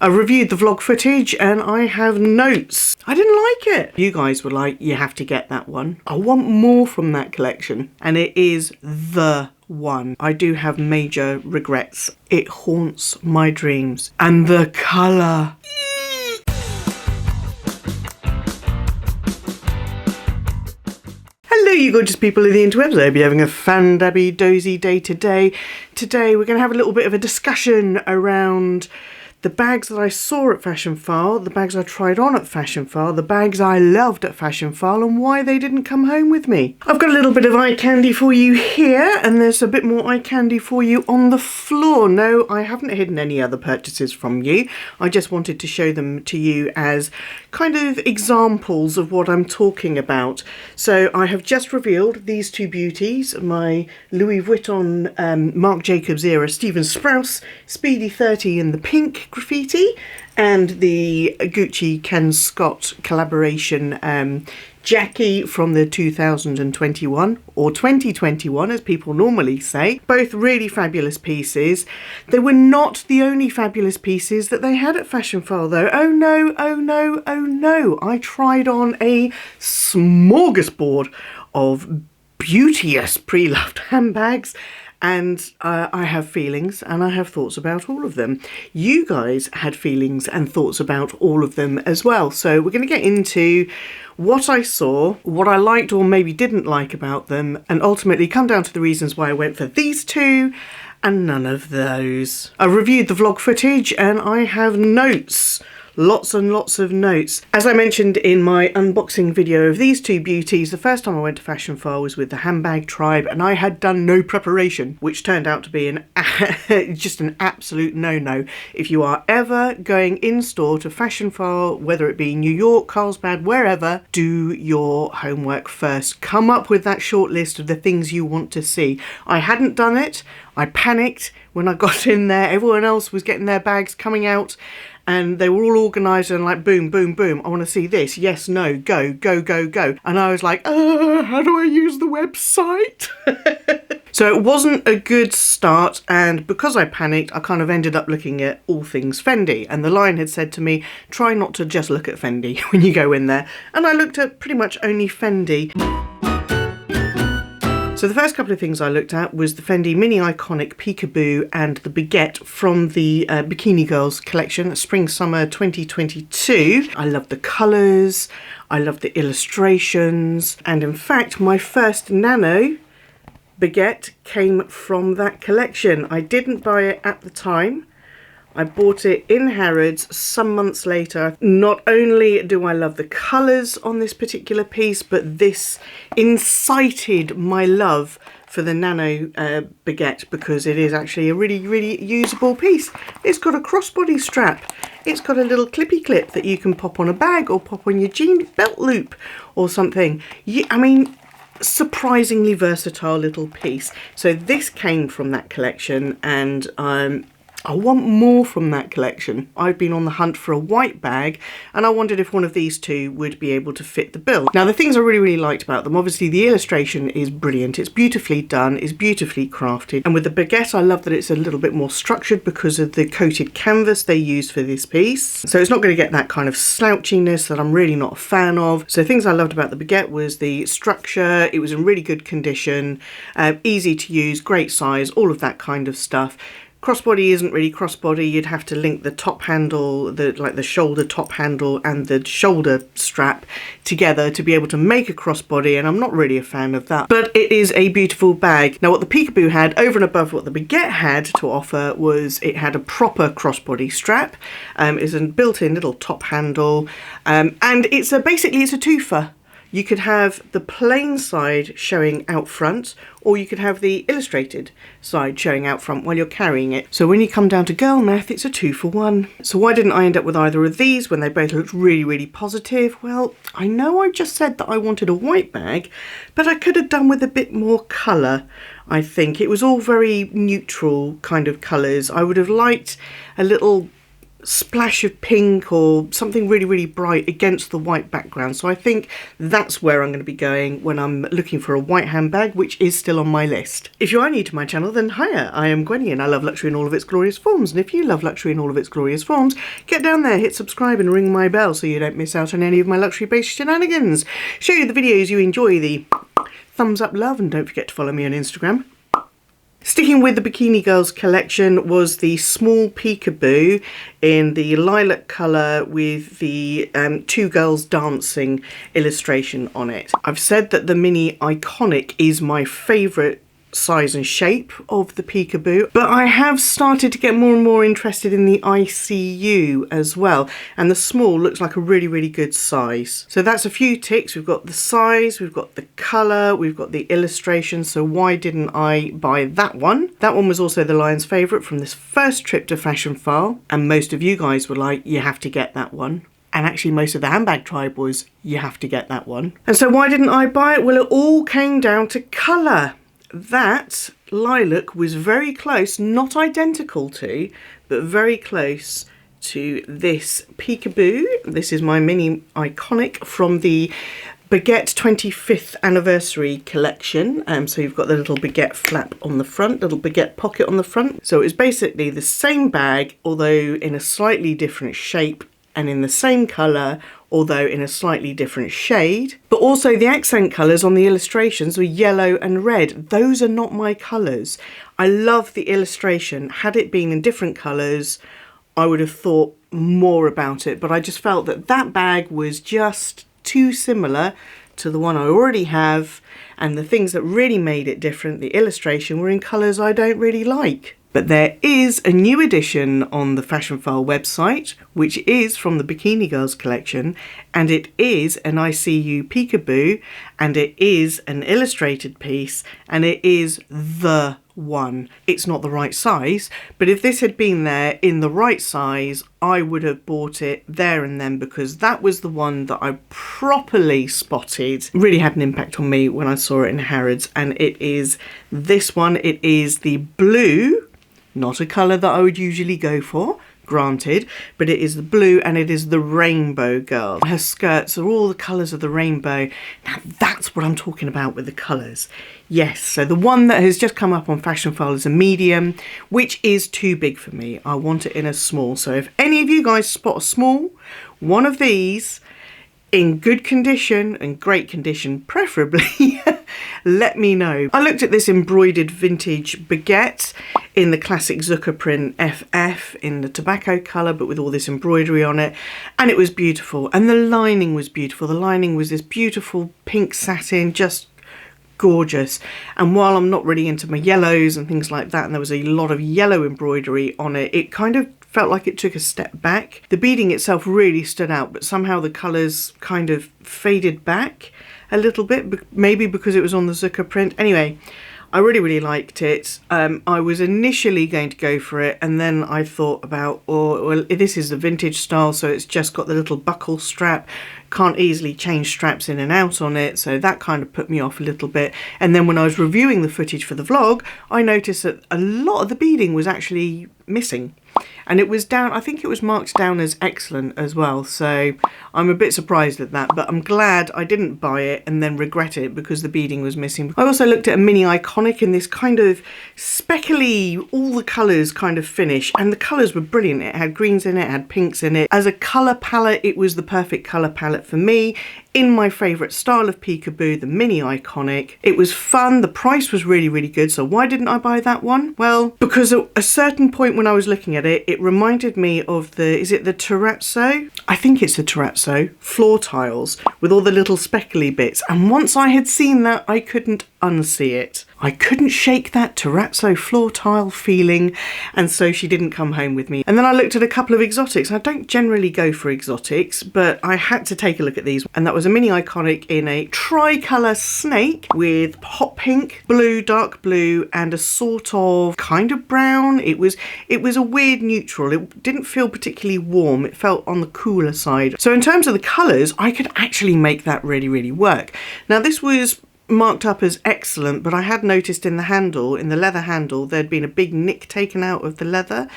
I reviewed the vlog footage and I have notes. I didn't like it. You guys were like, you have to get that one. I want more from that collection, and it is the one. I do have major regrets. It haunts my dreams. And the colour. Hello you gorgeous people of the interwebs. I hope you're having a fan-dabby dozy day today. Today we're going to have a little bit of a discussion around the bags that I saw at Fashionphile, the bags I tried on at Fashionphile, the bags I loved at Fashionphile, and why they didn't come home with me. I've got a little bit of eye candy for you here, and there's a bit more eye candy for you on the floor. No, I haven't hidden any other purchases from you. I just wanted to show them to you as kind of examples of what I'm talking about. So I have just revealed these two beauties, my Louis Vuitton Marc Jacobs era Stephen Sprouse Speedy 30 in the pink graffiti, and the Gucci Ken Scott collaboration Jackie from the 2021 or 2021 as people normally say. Both really fabulous pieces. They were not the only fabulous pieces that they had at Fashionphile though. Oh no, oh no, oh no. I tried on a smorgasbord of beauteous pre-loved handbags, and I have feelings and I have thoughts about all of them. You guys had feelings and thoughts about all of them as well. So we're going to get into what I saw, what I liked or maybe didn't like about them, and ultimately come down to the reasons why I went for these two and none of those. I reviewed the vlog footage and I have notes. Lots and lots of notes. As I mentioned in my unboxing video of these two beauties, the first time I went to Fashionphile was with the handbag tribe, and I had done no preparation, which turned out to be just an absolute no-no. If you are ever going in store to Fashionphile, whether it be New York, Carlsbad, wherever, do your homework first. Come up with that short list of the things you want to see. I hadn't done it. I panicked when I got in there. Everyone else was getting their bags coming out, and they were all organised and like, boom, boom, boom. I want to see this. Yes, no, go, go, go, go. And I was like, how do I use the website? So it wasn't a good start. And because I panicked, I kind of ended up looking at all things Fendi. And the line had said to me, try not to just look at Fendi when you go in there. And I looked at pretty much only Fendi. So the first couple of things I looked at was the Fendi Mini Iconic Peekaboo and the Baguette from the Bikini Girls collection, Spring-Summer 2022. I love the colours, I love the illustrations, and in fact my first nano Baguette came from that collection. I didn't buy it at the time. I bought it in Harrods some months later. Not only do I love the colours on this particular piece, but this incited my love for the nano Baguette, because it is actually a really, really usable piece. It's got a crossbody strap. It's got a little clippy clip that you can pop on a bag or pop on your jean belt loop or something. I mean, surprisingly versatile little piece. So this came from that collection, and I want more from that collection. I've been on the hunt for a white bag, and I wondered if one of these two would be able to fit the bill. Now, the things I really, really liked about them, obviously the illustration is brilliant. It's beautifully done, it's beautifully crafted. And with the Baguette, I love that it's a little bit more structured because of the coated canvas they used for this piece. So it's not going to get that kind of slouchiness that I'm really not a fan of. So things I loved about the Baguette was the structure. It was in really good condition, easy to use, great size, all of that kind of stuff. Crossbody isn't really crossbody. You'd have to link the top handle, the shoulder top handle and the shoulder strap together to be able to make a crossbody, and I'm not really a fan of that. But it is a beautiful bag. Now what the Peekaboo had, over and above what the Baguette had to offer, was it had a proper crossbody strap. It's a built-in little top handle, and it's basically it's a twofer. You could have the plain side showing out front, or you could have the illustrated side showing out front while you're carrying it. So when you come down to girl math, it's a 2-for-1. So why didn't I end up with either of these when they both looked really, really positive? Well, I know I just said that I wanted a white bag, but I could have done with a bit more colour. I think it was all very neutral kind of colours. I would have liked a little splash of pink or something really, really bright against the white background. So I think that's where I'm going to be going when I'm looking for a white handbag, which is still on my list. If you are new to my channel, then hiya, I am Gwenny and I love luxury in all of its glorious forms. And if you love luxury in all of its glorious forms, get down there, hit subscribe and ring my bell so you don't miss out on any of my luxury-based shenanigans. Show you the videos you enjoy, the thumbs up love, and don't forget to follow me on Instagram. Sticking with the Bikini Girls collection was the small Peekaboo in the lilac colour with the two girls dancing illustration on it. I've said that the mini iconic is my favourite size and shape of the Peekaboo, but I have started to get more and more interested in the Iseeu as well, and the small looks like a really, really good size. So that's a few ticks. We've got the size, we've got the colour, we've got the illustration, so why didn't I buy that one? That one was also the Lion's favourite from this first trip to Fashionphile, and most of you guys were like, you have to get that one. And actually most of the handbag tribe was, you have to get that one. And so why didn't I buy it? Well, it all came down to colour. That lilac was very close, not identical to, but very close to this Peekaboo. This is my mini iconic from the Baguette 25th anniversary collection. So you've got the little Baguette flap on the front, little Baguette pocket on the front. So it's basically the same bag, although in a slightly different shape, and in the same colour, although in a slightly different shade. But also the accent colours on the illustrations were yellow and red. Those are not my colours. I love the illustration. Had it been in different colours, I would have thought more about it, but I just felt that that bag was just too similar to the one I already have, and the things that really made it different, the illustration, were in colours I don't really like. But there is a new edition on the Fashionphile website, which is from the Bikini Girls collection, and it is an Iseeu Peekaboo, and it is an illustrated piece, and it is the one. It's not the right size, but if this had been there in the right size, I would have bought it there and then, because that was the one that I properly spotted. Really had an impact on me when I saw it in Harrods, and it is this one. It is the blue. Not a colour that I would usually go for, granted, but it is the blue and it is the rainbow girl. Her skirts are all the colours of the rainbow. Now that's what I'm talking about with the colours. Yes, so the one that has just come up on Fashionphile is a medium, which is too big for me. I want it in a small. So if any of you guys spot a small, one of these, in good condition and great condition preferably, let me know. I looked at this embroidered vintage baguette in the classic Zucker print FF in the tobacco colour, but with all this embroidery on it, and it was beautiful, and the lining was beautiful. The lining was this beautiful pink satin, just gorgeous. And while I'm not really into my yellows and things like that, and there was a lot of yellow embroidery on it, it kind of felt like it took a step back. The beading itself really stood out, but somehow the colours kind of faded back a little bit, maybe because it was on the Zucker print. Anyway, I really, really liked it. I was initially going to go for it, and then I thought about, oh, well, this is the vintage style, so it's just got the little buckle strap. Can't easily change straps in and out on it, so that kind of put me off a little bit. And then when I was reviewing the footage for the vlog, I noticed that a lot of the beading was actually missing. And it was down, I think it was marked down as excellent as well, so I'm a bit surprised at that, but I'm glad I didn't buy it and then regret it because the beading was missing. I also looked at a mini iconic in this kind of speckly, all the colours kind of finish, and the colours were brilliant. It had greens in it, it had pinks in it. As a colour palette, it was the perfect colour palette for me, in my favourite style of Peekaboo, the mini iconic. It was fun, the price was really, really good, so why didn't I buy that one? Well, because at a certain point when I was looking at it, it reminded me of the, is it the terrazzo? I think it's the terrazzo floor tiles with all the little speckly bits, and once I had seen that, I couldn't unsee it. I couldn't shake that terrazzo floor tile feeling, and so she didn't come home with me. And then I looked at a couple of exotics. I don't generally go for exotics, but I had to take a look at these, and that was a mini iconic in a tricolour snake with hot pink, blue, dark blue, and a sort of kind of brown. It was a weird neutral. It didn't feel particularly warm. It felt on the cooler side. So in terms of the colours, I could actually make that really, really work. Now this was marked up as excellent, but I had noticed in the handle, in the leather handle, there'd been a big nick taken out of the leather,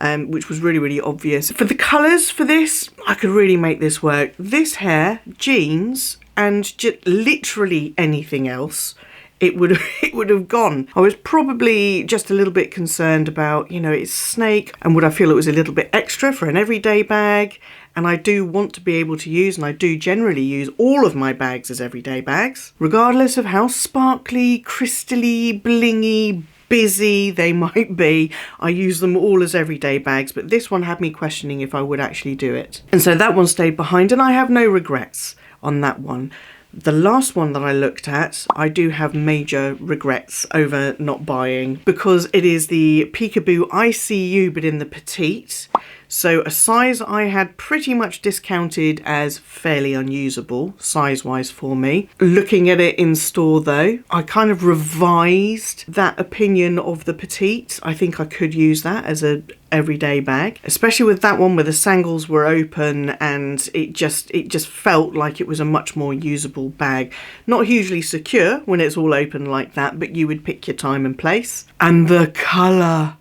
which was really, really obvious. For the colours for this, I could really make this work. This hair, jeans, and just literally anything else, it would have gone. I was probably just a little bit concerned about, you know, it's snake, and would I feel it was a little bit extra for an everyday bag? And I do want to be able to use, and I do generally use all of my bags as everyday bags, regardless of how sparkly, crystally, blingy, busy they might be. I use them all as everyday bags, but this one had me questioning if I would actually do it. And so that one stayed behind, and I have no regrets on that one. The last one that I looked at, I do have major regrets over not buying, because it is the Peekaboo Iseeu, but in the Petite. So a size I had pretty much discounted as fairly unusable size-wise for me. Looking at it in store though, I kind of revised that opinion of the Petite. I think I could use that as a everyday bag, especially with that one where the sangles were open, and it just felt like it was a much more usable bag. Not hugely secure when it's all open like that, but you would pick your time and place. And the colour.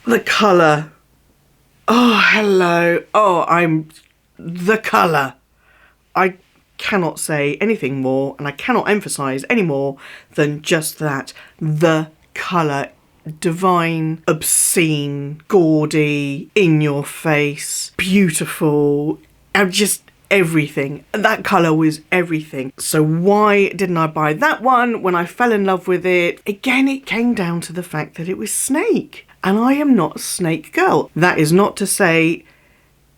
The colour. Oh, hello. Oh, the colour. I cannot say anything more, and I cannot emphasise any more than just that. The colour. Divine, obscene, gaudy, in your face, beautiful, and just everything. That colour was everything. So why didn't I buy that one when I fell in love with it? Again, it came down to the fact that it was snake, and I am not a snake girl. That is not to say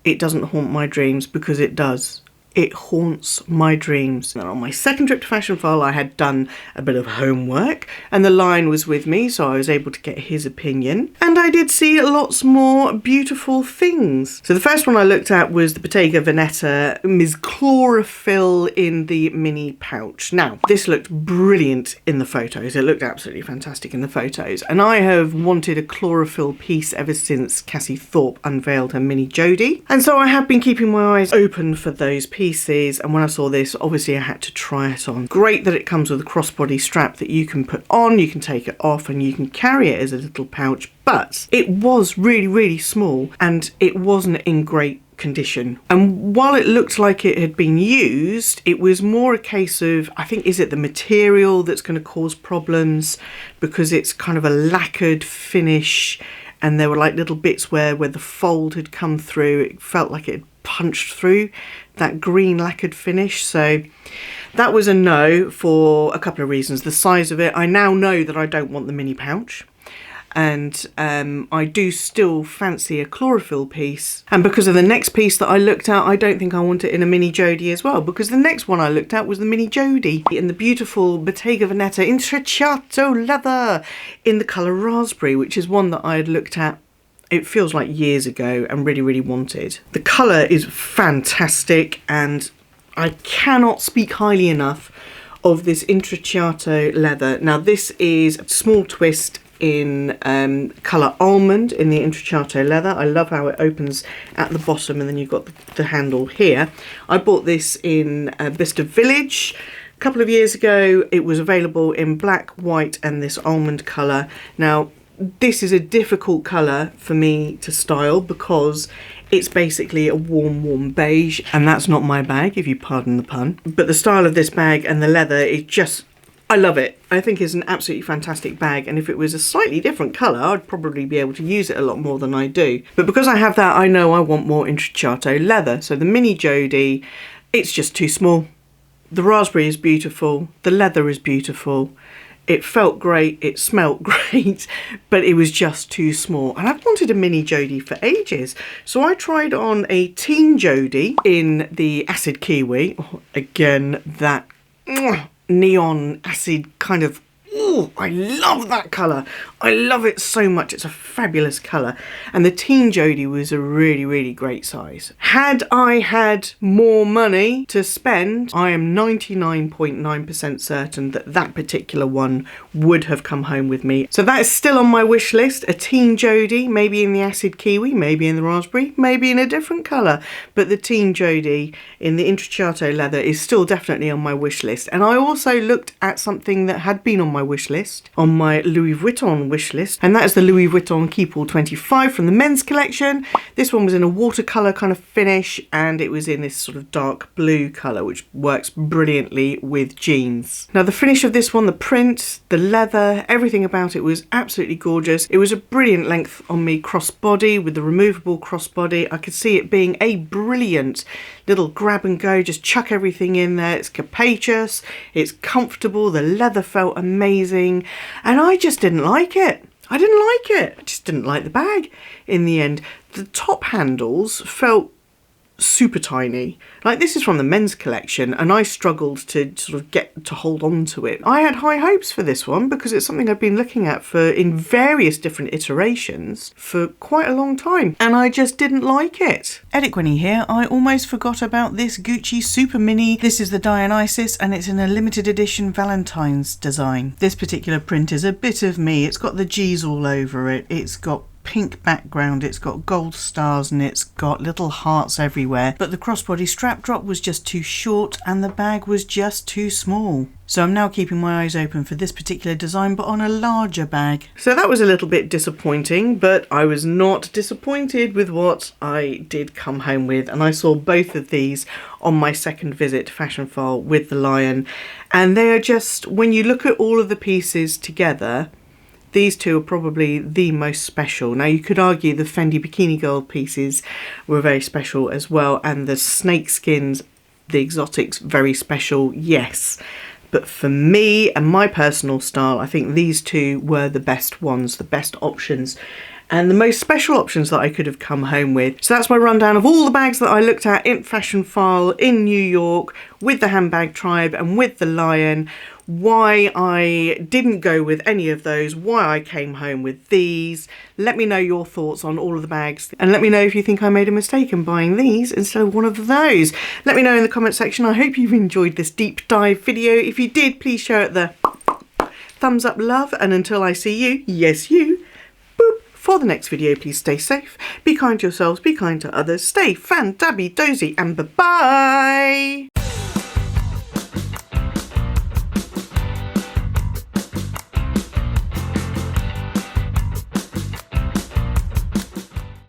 it doesn't haunt my dreams, because it does. It haunts my dreams. And on my second trip to Fashionphile, I had done a bit of homework, and the Lion was with me, so I was able to get his opinion. And I did see lots more beautiful things. So the first one I looked at was the Bottega Veneta Ms. Chlorophyl in the mini pouch. Now, this looked brilliant in the photos. It looked absolutely fantastic in the photos. And I have wanted a chlorophyll piece ever since Cassie Thorpe unveiled her mini Jodie. And so I have been keeping my eyes open for those pieces, and when I saw this, obviously I had to try it on. Great that it comes with a crossbody strap that you can put on, you can take it off, and you can carry it as a little pouch, but it was really, really small, and it wasn't in great condition. And while it looked like it had been used, it was more a case of, I think, is it the material that's going to cause problems, because it's kind of a lacquered finish, and there were like little bits where the fold had come through. It felt like it had punched through that green lacquered finish. So that was a no for a couple of reasons. The size of it, I now know that I don't want the mini pouch, and I do still fancy a chlorophyll piece. And because of the next piece that I looked at, I don't think I want it in a mini Jodie as well, because the next one I looked at was the mini Jodie in the beautiful Bottega Veneta intrecciato leather in the colour raspberry, which is one that I had looked at, it feels like years ago, and really, really wanted. The colour is fantastic, and I cannot speak highly enough of this intrecciato leather. Now, this is a small twist in colour almond in the intrecciato leather. I love how it opens at the bottom, and then you've got the handle here. I bought this in Bicester Village a couple of years ago. It was available in black, white, and this almond colour. Now, this is a difficult colour for me to style, because it's basically a warm beige, and that's not my bag, if you pardon the pun. But the style of this bag and the leather is just, I love it. I think it's an absolutely fantastic bag, and if it was a slightly different colour, I'd probably be able to use it a lot more than I do. But because I have that, I know I want more intrecciato leather. So the mini Jodie, it's just too small. The raspberry is beautiful, the leather is beautiful. It felt great, it smelt great, but it was just too small. And I've wanted a mini Jodie for ages. So I tried on a teen Jodie in the acid kiwi. Oh, again, that neon acid kind of, oh, I love that colour. I love it so much. It's a fabulous colour. And the teen Jodie was a really, really great size. Had I had more money to spend, I am 99.9% certain that that particular one would have come home with me. So that is still on my wish list. A teen Jodie, maybe in the acid kiwi, maybe in the raspberry, maybe in a different colour. But the teen Jodie in the intrecciato leather is still definitely on my wish list. And I also looked at something that had been on my wish wish list, on my Louis Vuitton wish list, and that is the Louis Vuitton Keepall 25 from the men's collection. This one was in a watercolour kind of finish, and it was in this sort of dark blue colour, which works brilliantly with jeans. Now the finish of this one, the print, the leather, everything about it was absolutely gorgeous. It was a brilliant length on me crossbody with the removable crossbody. I could see it being a brilliant little grab and go, just chuck everything in there. It's capacious, it's comfortable, the leather felt amazing, and I just didn't like it. I just didn't like the bag in the end. The top handles felt super tiny. Like, this is from the men's collection, and I struggled to sort of get to hold on to it. I had high hopes for this one because it's something I've been looking at in various different iterations for quite a long time, and I just didn't like it. StyledByGwenny here. I almost forgot about this Gucci Super Mini. This is the Dionysus, and it's in a limited edition Valentine's design. This particular print is a bit of me. It's got the G's all over it. It's got pink background, it's got gold stars, and it's got little hearts everywhere, but the crossbody strap drop was just too short and the bag was just too small. So I'm now keeping my eyes open for this particular design, but on a larger bag. So that was a little bit disappointing, but I was not disappointed with what I did come home with, and I saw both of these on my second visit to Fashionphile with the Lion, and they are just, when you look at all of the pieces together, these two are probably the most special. Now, you could argue the Fendi Bikini Girl pieces were very special as well, and the snake skins, the exotics, very special, yes. But for me and my personal style, I think these two were the best ones, the best options, and the most special options that I could have come home with. So that's my rundown of all the bags that I looked at in Fashionphile in New York with the Handbag Tribe and with the Lion. Why I didn't go with any of those, why I came home with these. Let me know your thoughts on all of the bags, and let me know if you think I made a mistake in buying these instead of one of those. Let me know in the comment section. I hope you've enjoyed this deep dive video. If you did, please show it the thumbs up love, and until I see you, yes you, boop, for the next video, please stay safe, be kind to yourselves, be kind to others, stay fan-dabby-dozy, and bye-bye!